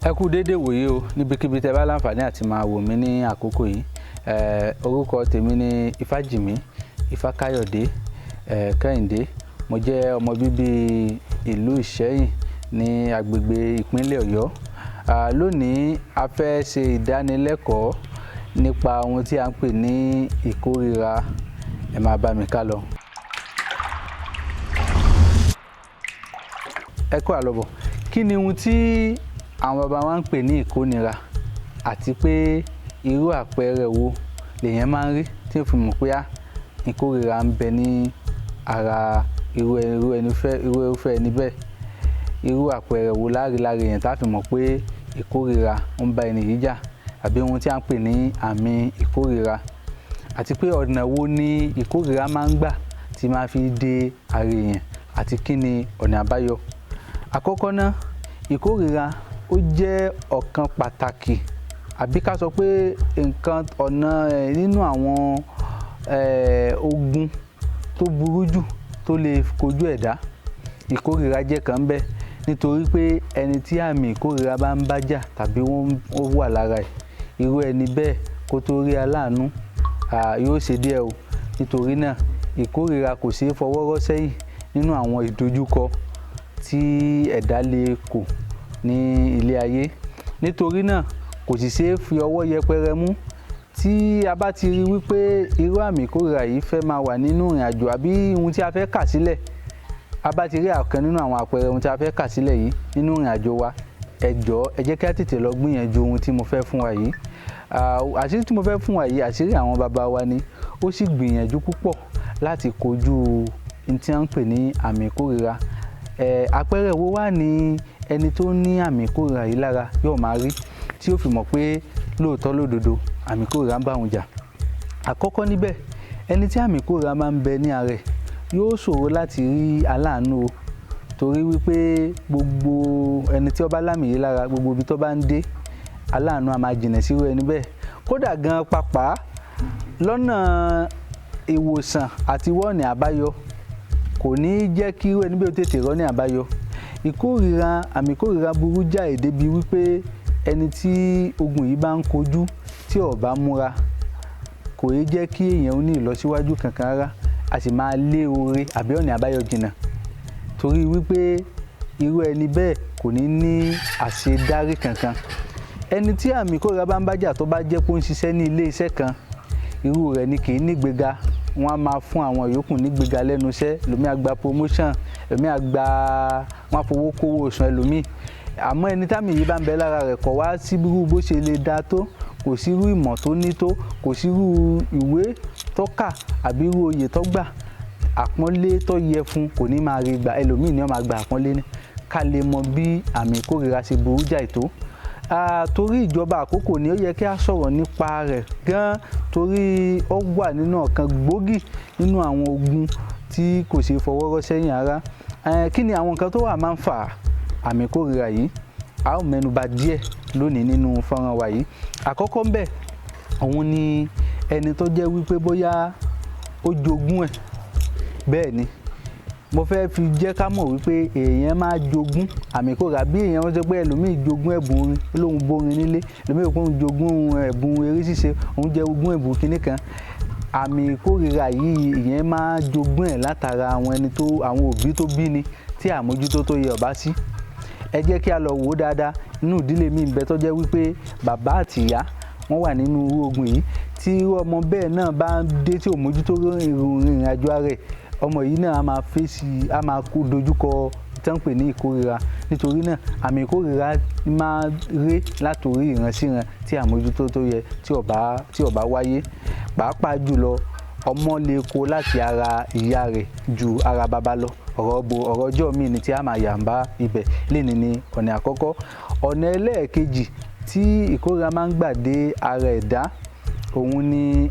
Ẹ kú dédé wòye o níbikíbi tẹ́ bá láǹfààní àti máa wò mí ní àkókò yìí. Orúkọ tèmi ni Ifájìmí Ifákáyọ̀dé Kẹ́hìndé. Mo jẹ́ ọmọ bíbí ìlú Ìṣẹ́yìn ní agbègbè ìpínlẹ̀ Ọ̀yọ́. Lónìí a fẹ́ ṣe ìdánilẹ́kọ̀ọ́ nípa ohun tí a ń pè ní ìkórìíra. Ẹ máa bá mi ká lọ. Ẹ kú àlọ́bọ̀. Kí ni ohun tí àwọn bàbá wa ń pè ní ìkórìíra àti pé irú àpẹẹrẹ wo lèyàn máa ń rí tí ó fi mọ̀ pé ìkórìíra ń bẹ ní ara irúfẹ́ ẹni bẹ́ẹ̀? Irú àpẹẹrẹ wo lára èèyàn tá a fi mọ̀ pé ìkórìíra ń bá ẹni yìí jà àbí ohun tí a ń pè ní àmì ìkórìíra, àti pé ọ̀nà wo ni ìkórìíra máa ń gbà tí máa fi dé ara èèyàn àti kí ni ọ̀nà àbáyọ? Àkọ́kọ́ náà, ìkórìíra ó jẹ́ ọ̀kan pàtàkì àbí ká sọ pé ọ̀nà nínú àwọn ogun tó burú jù tó lè kojú ẹ̀dá. Ìkórìíra jẹ́ kan bẹ́ẹ̀, nítorí pé ẹni tí àmì ìkórìíra bá ń bá jà tàbí ó wà lára ẹ̀, irú ẹni bẹ́ẹ̀ kó tó rí aláàánú yóò ṣe díẹ̀ o. Nítorí náà ìkórìíra kò ṣeé fọwọ́ rọ́ sẹ́yìn nínú àwọn ìdojúkọ tí ẹ̀dá lè kò ní ilé ayé. Nítorí náà kò sì ṣeé fi ọwọ́ yẹpẹrẹ mú. Tí a bá ti rí wípé irú àmì ìkórìíra yìí fẹ́ máa wà nínú ìrìn àjò àbí ohun tí a fẹ́ kà sílẹ̀, a bá ti rí ọ̀kan nínú àwọn àpẹẹrẹ ohun tí a fẹ́ kà sílẹ̀ yìí nínú ìrìn àjò wa, ẹ jẹ́ kí a tètè lọ gbìyànjú ohun tí mo fẹ́ fún wa yìí. Àṣírí tí mo fẹ́ fún wa yìí, àṣírí àwọn bàbá wa ni. Ó sì gbìyànjú púpọ̀ láti kojú ohun tí a ń pè ní àmì ìkórìíra. Àpẹẹrẹ wo wà ní ẹni tó ní àmì ìkórìíra yìí lára yóò máa rí tí ó fi mọ̀ pé lóòótọ́ lódodo àmì ìkórìíra ń bá òun jà? Àkọ́kọ́ níbẹ̀, ẹni tí àmì ìkórìíra máa ń bẹ ní ara rẹ̀ yóò ṣòro láti rí aláàánú o, torí wípé gbogbo ẹni tí ó bá lámì yìí lára, gbogbo ibi tó bá ń dé, aláàánú á máa jìnà sí irú ẹni bẹ́ẹ̀. Kódà gan pàápàá lọ́nà ìwòsàn àti wọ́ọ̀nì àbáyọ kò ní jẹ́ kí irú ẹni bẹ́ẹ̀ tètè rọ́ọ̀nì àbáyọ. Àmì ìkórìíra burú jáì débi wípé ẹni tí ogun yìí bá ń kojú tí ó bá múra kò yé jẹ́ kí èèyàn ní ìlọsíwájú kankan rárá, a sì máa lé oore àbí ọ̀nà àbáyọ jìnnà, torí wípé irú ẹni bẹ́ẹ̀ kò ní àṣedárí kankan. Ẹni tí àmì ìkórìíra bá ń bá jà tó bá jẹ́ pé ó ń ṣiṣẹ́ ní ilé iṣẹ́ kan, irú rẹ̀ ni kì í nígbéga. Wọ́n á máa fún àwọn yòókù nígbéga lẹ́nu iṣẹ́, ẹlòmíì á gba promotion, ẹlòmíì wọ́n á fowó kówó oṣù ẹlòmíì. Àmọ́ ẹni támì yìí bá ń bẹ lára rẹ̀ kò wá sí irú bó ṣe lè dá tó, kò sí irú ìmọ̀ tó ní tó, kò sí irú ìwé tó kà àbí irú oyè tó gbà, àpọ́nlé tó yẹ fún kò ní máa rí gbà, ẹlòmíì ni ó máa gba àpọ́nlé ní. Ká lè mọ bí àmì ìkórìíra ṣe burú jáì tó. Torí ìjọba àkókò ni ó yẹ kí a sọ̀rọ̀ nípa rẹ̀ gan, torí ó wà nínú ọ̀kan gbòógì nínú àwọn ogun tí kò ṣeé fọwọ́ rọ́ sẹ́yìn rárá. Kí ni àwọn nǹkan tó máa ń fa àmì ìkórìíra yìí? A ó mẹ́nuba díẹ̀ lónìí nínú fọ́nrán wa yìí. Àkọ́kọ́ ń bẹ, òun ni ẹni tó jẹ́ wípé bóyá ó jogún ẹ̀. Bẹ́ẹ̀ ni, mo fẹ́ fi jẹ́ ká mọ̀ wípé èèyàn máa jogún àmì ìkórìíra. Bí èèyàn wọ́n sọ pé ẹlòmíì jogún ẹ̀bùn orin, olóhùn bórin nílé, ẹlòmíì kò ń jogún ẹ̀bùn eré ṣíṣe, òun jẹ́ ogún ẹ̀bùn kìíní kan. Àmì ìkórìíra yìí ìyẹn máa jogún ẹ̀ látara àwọn òbí tó bí ni tí àmójútó tó yẹ ọ̀bá sí. Ẹ jẹ́ kí a lọ wò ó dáadáa. Nínú ìdílé mi ń bẹ tó jẹ́ wípé bàbá àti ìyá wọ́n wà nínú irú ogun yìí. Tí ọmọ bẹ́ẹ̀ náà bá dé tí ò mójútó ìrìn àjò ara rẹ̀, ọmọ yìí náà á máa kú dojúkọ tí wọ́n ń pè ní ìkórìíra. Nítorí náà àmì ìkórìíra máa ré látòrí ìran sí ìran tí àmójútó tó yẹ tí ó bá wáyé. Pàápàá jùlọ ọmọ lè kó láti ara ìyá rẹ̀ ju ara bàbá lọ. Ọ̀rọ̀ ọjọ́ mi ni tí a máa yà ń bá ibẹ̀. Lénìí ni ọ̀nà àkọ́kọ́. Ọ̀nà ẹlẹ́ẹ̀kejì tí ìkórìíra máa ń gbà dé ara ẹ̀dá, òun ni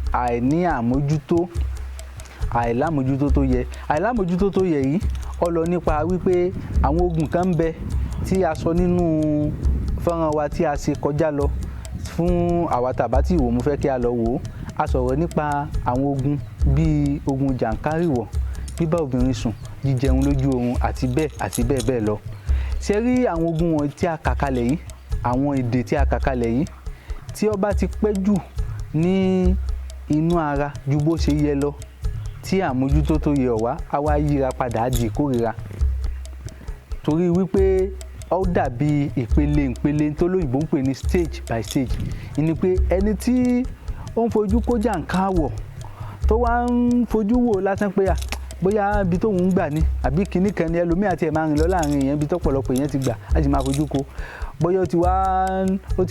àìlámójútó tó yẹ. Àìlámójútó tó yẹ yìí ó lọ nípa wípé àwọn ogun kan ń bẹ tí a sọ nínú fọ́nrán wa tí a ṣe kọjá lọ. Fún àwa tàbá tí ìwò mo fẹ́ kí a lọ wò ó. A sọ̀rọ̀ nípa àwọn ogun bíi ogun jàǹkárìwọ̀, bíbá obìnrin sùn, jíjẹun lójú oorun àti bẹ́ẹ̀ bẹ́ẹ̀ lọ. Ṣé rí àwọn ogun wọn tí a kà kalẹ̀ yìí, àwọn èdè tí a kà kalẹ̀ yìí tí ó bá ti pẹ́ jù ní inú ara ju bó ṣe yẹ lọ tí àmójútó tó yẹ wá á wá yíra padà di ìkórìíra torí wípé ó dàbí ìpele tó lóyìnbó ń pè ní stage by stage ìní pé ẹni tí ó ń fojú kó jàǹkáwọ̀ tó wá ń fojú wò lásán pé bóyá ibi tóun ń gbà ní àbí kinní kan ni ẹlòmíì àti ẹ̀ máa rìn lọ láàrin èèyàn ibi tọ́pọ̀lọpọ̀ èèyàn ti gbà á sì máa fojú ko bóyá ó ti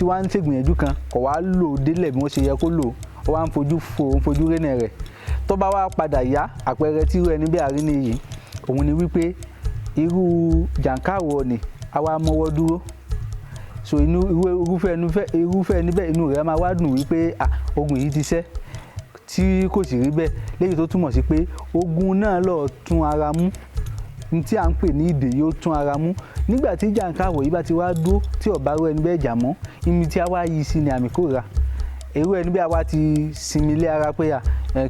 wá ń ṣègbìyànjú kan kò wá lò délẹ̀ bí wọ́n ṣe yẹ kó lò ó wá ń fojú rénà rẹ̀ tó bá wá padà yá àpẹẹrẹ tí irú ẹni bí àárín nìyí òun ni wípé irú jàǹkáwọ̀ ni a wá mọ́wọ́ dúró so irúfẹ́ ẹni bẹ́ẹ̀ inú rẹ̀ máa wá dùn wípé ogun yìí ti ṣẹ́ tí kò sì rí bẹ́ẹ̀ léyìí tó túmọ̀ sí pé ogun náà lọ tún ara mú ní tí à ń pè ní ìdè yóò tún ara mú nígbà tí jàǹkáwọ̀ yìí bá ti wá dúró tí ó bá rú ẹni bẹ́ẹ̀ jà mọ́ ibi tí a wá yí sí ni àmì kórìíra irú ẹni bí a wá ti sinmi lé ara pé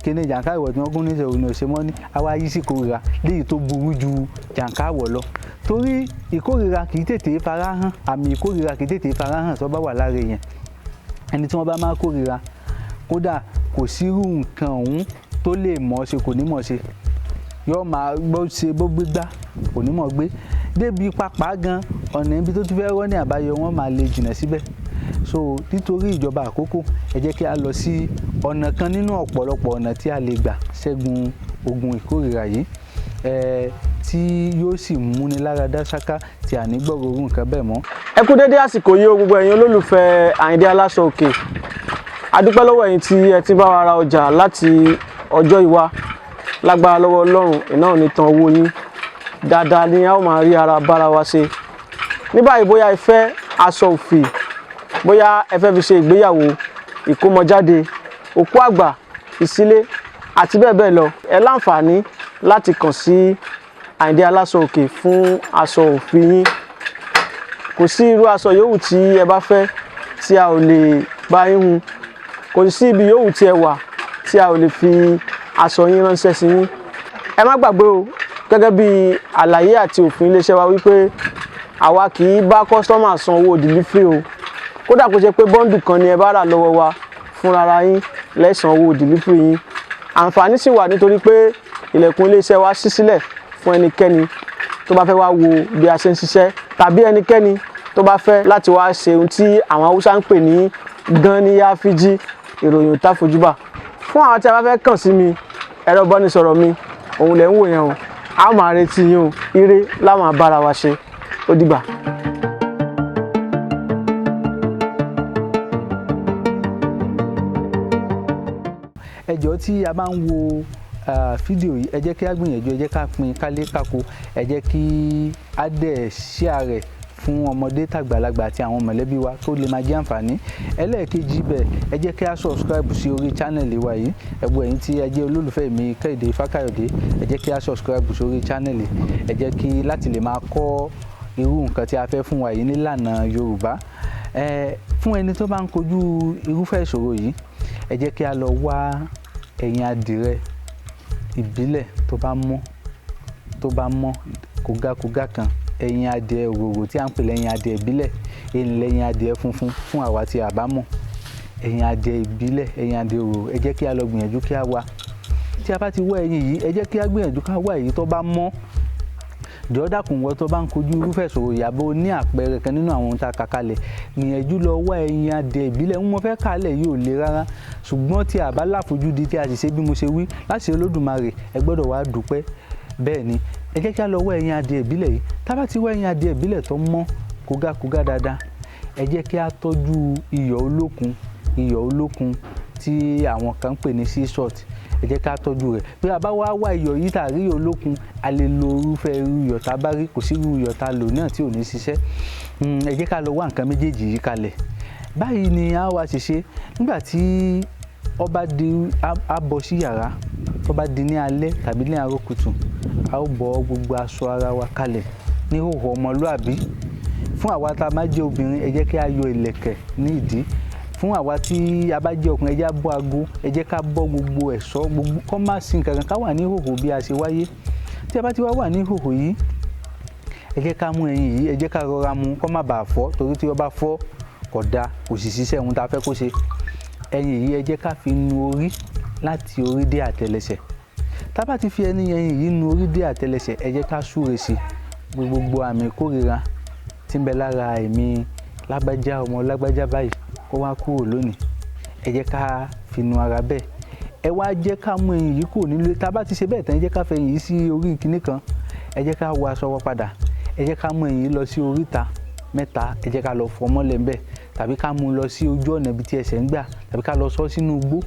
kíní jàǹkáwọ̀ tí wọ́n gún níṣẹ́ òun ò ṣe mọ́ ní a wá yí sí kórìíra léyìí tó burú ju jàǹkáwọ̀ lọ torí ìkórìíra kì í tètè farahàn àmì ìkórìíra kì í tètè farahàn tó bá wà lára èèyàn ẹni tí wọ́n bá máa kórìíra kódà kò sírú nǹkan ọ̀hún tó lè mọ̀ ṣe kò ní mọ̀ ṣe yóò máa bó ṣe bó gbé gbá kò ní mọ̀ gbé débi pápá gan ọ̀nà ibi tó ti fẹ́ rọ́ ní àbáyọ wọn máa lè jìnnà síbẹ̀ so nítorí ìjọba àkókò ẹ jẹ́ kí a lọ sí ọ̀nà kan nínú ọ̀pọ̀lọpọ̀ ọ̀nà tí a lè gbà ṣẹ́gun ogun ìkórìíra yìí tí yóò sì múni lára dá ṣáká tí a ní gbọ́rọ̀ orú nǹkan bẹ́ẹ̀ mọ́. ẹ kú dédé àsìkò yìí o gbogbo ẹ̀yin olólùfẹ́ Àyìndé Aláṣọòkè a dúpẹ́ lọ́wọ́ ẹ̀yin tí ẹ ti bá wa ra ọjà láti ọjọ́ ìwá lágbára lọ́wọ́ Ọlọ́run iná ò ní tan owó yín dáadáa ni a ó máa rí ara bára wa ṣe ní báyìí bóyá ẹ fẹ́ aṣọ òfì bóyá ẹ fẹ́ fi ṣe ìgbéyàwó ìkómọjáde òkú àgbà ìsílé àti bẹ́ẹ̀ bẹ́ẹ̀ lọ ẹ láǹfààní láti kàn sí Àyìndé Aláṣọòkè fún aṣọ òfì yín kò sí irú aṣọ yòówù tí ẹ bá fẹ́ tí a ò lè bá yín hun kò sí ibi yòówù tí ẹ wà tí a ò lè fi aṣọ yín ránṣẹ́ sí yín ẹ má gbàgbé o gẹ́gẹ́ bí àlàyé àti òfin iléeṣẹ́ wa wípé àwa kì í bá kọ́sítọ́mà san owó delivery o kódà kó jẹ́ pé bọ́ǹdù kan ni ẹ bá rà lọ́wọ́ wa fúnra yín lẹ́san owó delivery yín àǹfààní sì wà nítorí pé ilẹ̀kùn iléeṣẹ́ wa ṣí sílẹ̀ fún ẹnikẹ́ni tó bá fẹ́ wá wo bí a ṣe ń ṣiṣẹ́ tàbí ẹnikẹ́ni tó bá fẹ́ láti wá ṣe ohun tí àwọn Haúsá ń pè ní Ganiya Fiji ìròyìn tá fojúbà fún àwọn tí a bá fẹ́ kàn sí mi ẹ̀rọ ìbánisọ̀rọ̀ mi òun lẹ̀ ń wò yẹn o a máa retí yín o ire láwọn abára wa ṣe ó dìgbà. ẹ jọ̀ọ́ tí a bá ń wo fídíò yìí ẹ jẹ́ kí a gbìyànjú ẹ jẹ́ ká pín kálé kákó ẹ jẹ́ kí á dẹ̀ share rẹ̀ fún ọmọdé tàgbàlagbà àti àwọn mọ̀lẹ́bí wa tó lè máa jẹ́ àǹfààní ẹlẹ́ẹ̀kejì bẹ́ẹ̀ ẹ jẹ́ kí a subscribe sí orí channel wa yìí ẹ̀bùn ẹ̀yin tí ẹ jẹ́ olólùfẹ́ mi Kẹ́hìndé Fákáyọ̀dé ẹ jẹ́ kí a subscribe sí orí channel ẹ jẹ́ kí láti lè máa kọ́ irú nǹkan tí a fẹ́ fún wa yìí nílànà Yorùbá fún ẹni tó bá ń kojú irúfẹ́ ìṣòro yìí ẹ jẹ́ kí a lọ wá ẹ̀yìn adìrẹ ìbílẹ̀ tó bá mọ́ kógákógá kan ẹ̀yìn adìẹ òróró tí a ń pè lẹ́yìn adìẹ ìbílẹ̀ lẹ́yìn adìẹ funfun fún àwa tí a bá mọ̀ ẹ̀yìn adìẹ ìbílẹ̀ ẹ̀yìn adìẹ òróró ẹ jẹ́ kí a lọ gbìyànjú kí a wá tí a bá ti wá ẹ̀yìn yìí ẹ jẹ́ kí a gbìyànjú ká wá èyí tó bá mọ́ dọ́dàkùn wọ́n tó bá ń kojú irúfẹ́ ìṣòro ìyàbọ̀ ní àpẹẹrẹ kan nínú àwọn ohun tá a kà kalẹ̀ gbìyànjú lọ wá ẹ̀yìn adìẹ ìbílẹ̀ ń mọ fẹ́ kálẹ̀ yìí ò le rárá ṣùgbọ́n tí a bá láfojúdi tí a sì ṣe bí mo ṣe wí láti Olódùmarè ẹ gbọ́dọ̀ wá dúpẹ́ bẹ́ẹ̀ ni ẹ jẹ́ kí a lọ wá ẹ̀yìn adìẹ ìbílẹ̀ yìí tá a bá ti wá ẹ̀yìn adìẹ ìbílẹ̀ tó mọ́ kógákógá dáadáa ẹ jẹ́ kí a tọ́jú iyọ̀ olókun tí àwọn kan ń pè ní sea salt ẹ jẹ́ ká tọ́jú rẹ̀ bí a bá wá iyọ̀ yìí tàrí olókun a lè lo irúfẹ́ irú iyọ̀ tá a bá rí kò sí irú iyọ̀ tá a lò náà tí ò ní ṣiṣẹ́ ẹ jẹ́ ká lọ wá nǹkan méjèèjì yìí kalẹ̀ báyìí ni a wá ṣe ṣe nígbà tí a bọ́ sí yàrá tó bá di ní alẹ́ tàbí ní àárọ̀ kùtù a ó bọ́ gbogbo aṣọ ara wa kalẹ̀ ní ìhòòhò ọmọlúàbí fún àwa tá a máa jẹ́ obìnrin ẹ jẹ́ kí a yọ ìlẹ̀kẹ̀ ní ìdí fún àwa tí a bá jẹ́ ọkùnrin ẹ jẹ́ ká bọ́ ago ẹ jẹ́ ká bọ́ gbogbo ẹ̀ṣọ́ gbogbo kọ́ má sí nǹkan kan ká wà ní ìhòòhò bí a ṣe wáyé tí a bá ti wà ní ìhòòhò yìí ẹ jẹ́ ká mú ẹyin yìí ẹ jẹ́ ká rọra mú kó má bàa fọ́ torí tí ó bá fọ́ kò dáa kò sì ṣiṣẹ́ ohun tá a fẹ́ kó ṣe. Ẹyin yìí ẹ jẹ́ ká fi nu orí láti orí dé àtẹlẹsẹ̀. Tá bá ti fi ẹyin yìí nu orí dé àtẹlẹsẹ̀, ẹ jẹ́ ká súre sí gbogbo àmì ìkórìíra tí ń bẹ lára èmi lágbájá ọmọ lágbájá báyìí kó wá kúrò lónìí. Ẹ jẹ́ ká fi nu ara bẹ́ẹ̀. Ẹ wá jẹ́ ká mú ẹyin yìí kúrò nílé. Tá bá ti ṣe bẹ́ẹ̀ tán, ẹ jẹ́ ká fẹ́ ẹyin yìí sí orí kinní kan. Ẹ jẹ́ ká wọ aṣọ wa padà. Ẹ jẹ́ ká mú ẹyin yìí lọ sí oríta mẹ́ta. Ẹ jẹ́ ká lọ fọ́ mọ́lẹ̀ ńbẹ̀, tàbí ká mú lọ sí ojú ọ̀nà ibi tí ẹsẹ̀ ń gbà, tàbí ká lọ sọ sínú igbó.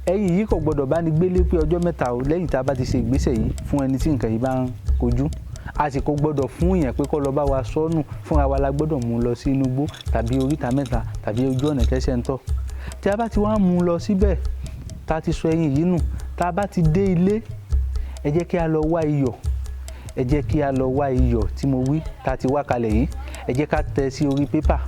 Ẹyin yìí kò gbọdọ̀ bá ní gbélé pé ọjọ́ mẹ́ta o lẹ́yìn tá a bá ti ṣe ìgbésẹ̀ yìí fún ẹni tí nǹkan yìí bá ń kojú. A sì kò gbọdọ̀ fún èèyàn pé kó lọ bá wa sọ́nù. Fúnra wa la gbọdọ̀ mú lọ sí inú igbó tàbí oríta mẹ́ta tàbí ojú ọ̀nà tẹ́sẹ̀ ń tọ̀. Tí a bá ti wá mú lọ síbẹ̀, tá a ti sọ ẹyin yìí nù, tá a bá ti dé ilé, ẹ jẹ́ kí a lọ wá iyọ̀. Ẹ jẹ́ kí a lọ wá iyọ̀ tí mo wí tá a ti wá kalẹ̀ yìí. Ẹ jẹ́ ká tẹ̀ sí orí pépà,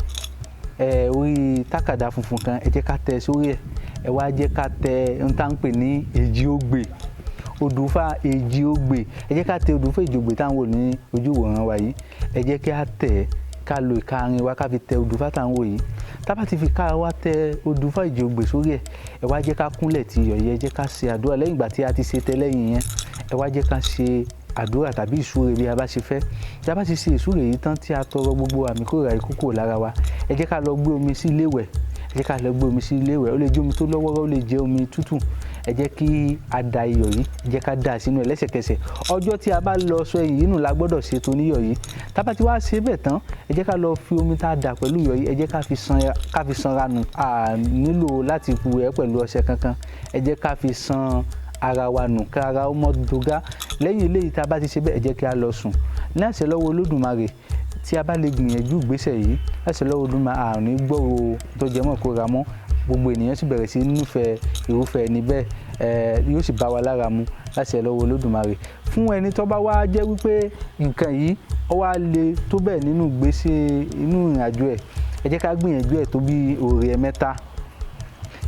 orí tákàdá funfun kan. Ẹ jẹ́ ká tẹ̀ sórí ẹ̀. Ẹ wá jẹ́ ká tẹ ohun tá ń pè ní èjì ogbè, òdùfà èjì ogbè. Ẹ jẹ́ ká tẹ òdùfà èjì ogbè tá ń wò ní ojú ìwòran wa yìí. Ẹ jẹ́ kí a tẹ̀, ká lo ìka àárín wa ká fi tẹ òdùfà tá ń wò yìí. Tá bá ti fi ká wa tẹ òdùfà èjì ogbè sórí ẹ̀, ẹ wá jẹ́ ká kúnlẹ̀ ti iyọ̀ yẹn. Ẹ jẹ́ ká ṣe àdúrà lẹ́yìn ìgbà tí a ti ṣe tẹ́lẹ̀yìn yẹn. Ẹ wá jẹ́ ká ṣe àdúrà tàbí ìsúre bí a bá ṣe fẹ́. Tí a bá ti ṣe ìsúre yìí tán tí a tọrọ gbogbo àmì ìkórìíra yìí kúrò lára wa, ẹ jẹ́ ká lọ gbé omi sí ilé ìwẹ̀. Ẹ jẹ́ ká lọ gbé omi sí ilé ìwẹ̀. Ó lè jẹ́ omi tó lọ́wọ́rọ́, ó lè jẹ́ omi tútù. Ẹ jẹ́ kí a da iyọ̀ yìí, ẹ jẹ́ ká dà sínú ẹ̀ lẹ́sẹ̀kẹsẹ̀. Ọjọ́ tí a bá lọ sọ ẹyin yìí nù la gbọ́dọ̀ ṣe tó níyọ̀ yìí. Tá bá ti wá ṣe bẹ́ẹ̀ tán, ẹ jẹ́ ká lọ fi omi tá a dà pẹ̀lú iyọ̀ yìí, ẹ jẹ́ ká fi sanra nù. A nílò láti pu ẹ̀ pẹ̀lú ọṣẹ kankan. Ẹ jẹ́ ká fi san ara wa nù, ká ara ó mọ́ dógá. Lẹ́yìn eléyìí tá a bá ti ṣe bẹ́ẹ̀, ẹ jẹ́ kí a lọ sùn. Ní àṣẹ lọ́wọ́ Olódùmarè, tí a bá lè gbìyànjú ìgbésẹ̀ yìí, láṣẹ lọ́wọ́ Olódùmarè, a ò ní gbọ́ tó jẹ mọ́ ìkórìíra mọ́. Gbogbo ènìyàn sì bẹ̀rẹ̀ sí nífẹ̀ẹ́ irúfẹ́ ẹni bẹ́ẹ̀, yóò sì bá wa lára mu láṣẹ lọ́wọ́ Olódùmarè. Fún ẹni tó bá wá jẹ́ wípé nǹkan yìí ó wá le tó bẹ́ẹ̀ nínú inú ìrìnàjò ẹ̀, ẹ jẹ́ ká gbìyànjú ẹ̀ tó bí òrè mẹ́ta.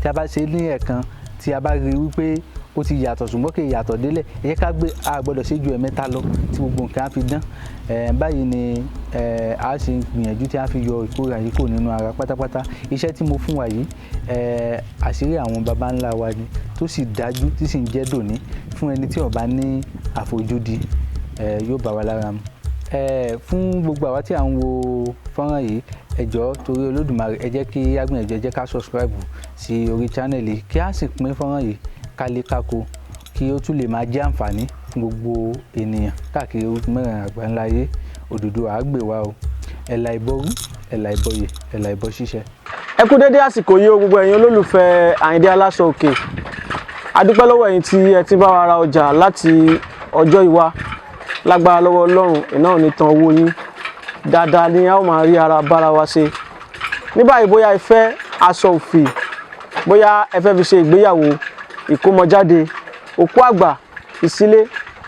Tí a bá ṣe ní ẹ̀ẹ̀kan, tí a bá rí wípé ó ti yàtọ̀ ṣùgbọ́n kì í yàtọ̀ délẹ̀, ẹ jẹ́ ká gbé a gbọ́dọ̀ ṣe ju ẹ̀mẹ́ta lọ tí gbogbo nǹkan á fi dán. Báyìí ni a ṣe gbìyànjú tí a fi yọ ìkórìíra yìí kúrò nínú ara pátápátá. Iṣẹ́ tí mo fún wa yìí, àṣírí àwọn baba ńlá wa ni tó sì dájú tí sì ń jẹ́ dòní. Fún ẹni tí ó bá ní àfojúdi, yóò bá wa lára mu. Fún gbogbo àwa tí à ń wo fọ́nrán yìí, ẹ jọ̀ọ́ torí Olódùmarè, ẹ jẹ́ kí a gbìyànjú, ẹ jẹ́ ká subscribe sí orí channel yìí, kí a sì pín fọ́nrán yìí kálékáko, kí ó tún lè máa jẹ́ àǹfààní fún gbogbo ènìyàn káàkiri mẹ́rin àgbáńlá ayé. Odùduwà á gbè wá o. Ẹ̀là ìbọrú, ẹ̀là ìbọyè, ẹ̀là ìbọ ṣíṣẹ. Ẹ kú dédé àsìkò yìí o gbogbo ẹ̀yin olólùfẹ́ Àyìndé Aláṣọ Òkè. A dúpẹ́ lọ́wọ́ ẹ̀yin tí ẹ ti bá wa ra ọjà láti ọjọ́ ìwá. Lágbára lọ́wọ́ Ọlọ́run, iná ò ní tán owó yín. Dáadáa ni a ó máa rí ara bára wa ṣe. Ní báyìí, bóyá ẹ fẹ́ aṣọ òfì, bóyá ẹ fẹ́ fi ṣe ìgbéyàwó, ìkómọjáde, òkú àgbà, ìsílé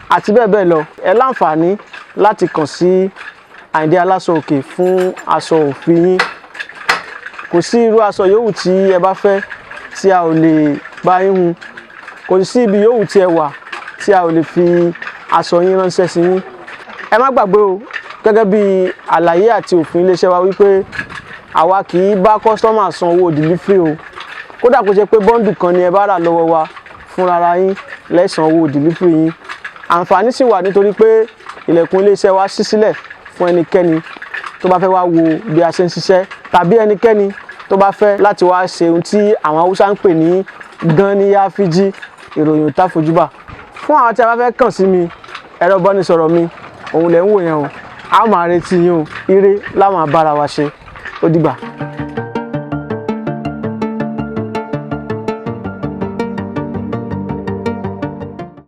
àti bẹ́ẹ̀ bẹ́ẹ̀ lọ, ẹ láǹfààní láti kàn sí Àyìndé Aláṣọ Òkè fún aṣọ òfì yín. Kò sí irú aṣọ yòówù tí ẹ bá fẹ́ tí a ò lè bá yín hun. Kò sí ibi yòówù tí ẹ wà tí a ò lè fi aṣọ yín ránṣẹ́ sí yín. Ẹ má gbàgbé o, gẹ́gẹ́ bí àlàyé àti òfin iléeṣẹ́ wa wípé àwa kì í bá kọ́sítọ́mà san owó delivery o. Kódà kó ṣe pé bọ́ńdù kan ni ẹ bá rà lọ́wọ́ wa, fúnra yín lẹ́san owó delivery yín. Àǹfààní sì wà nítorí pé ilẹ̀kùn iléeṣẹ́ wa ṣí sílẹ̀ fún ẹnikẹ́ni tó bá fẹ́ wá wo bí a ṣe ń ṣiṣẹ́, tàbí ẹnikẹ́ni tó bá fẹ́ láti wá ṣe ohun tí àwọn Haúsá ń pè ní Ganiya Fiji, ìròyìn tá fojúbà. Fún àwọn tí a bá fẹ́ kàn sí mi, ẹ̀rọ ìbánisọ̀rọ̀ mi òun lẹ̀ ń wò yẹn o. A máa retí yín o. Ire la máa bára wa ṣe. Ó dìgbà.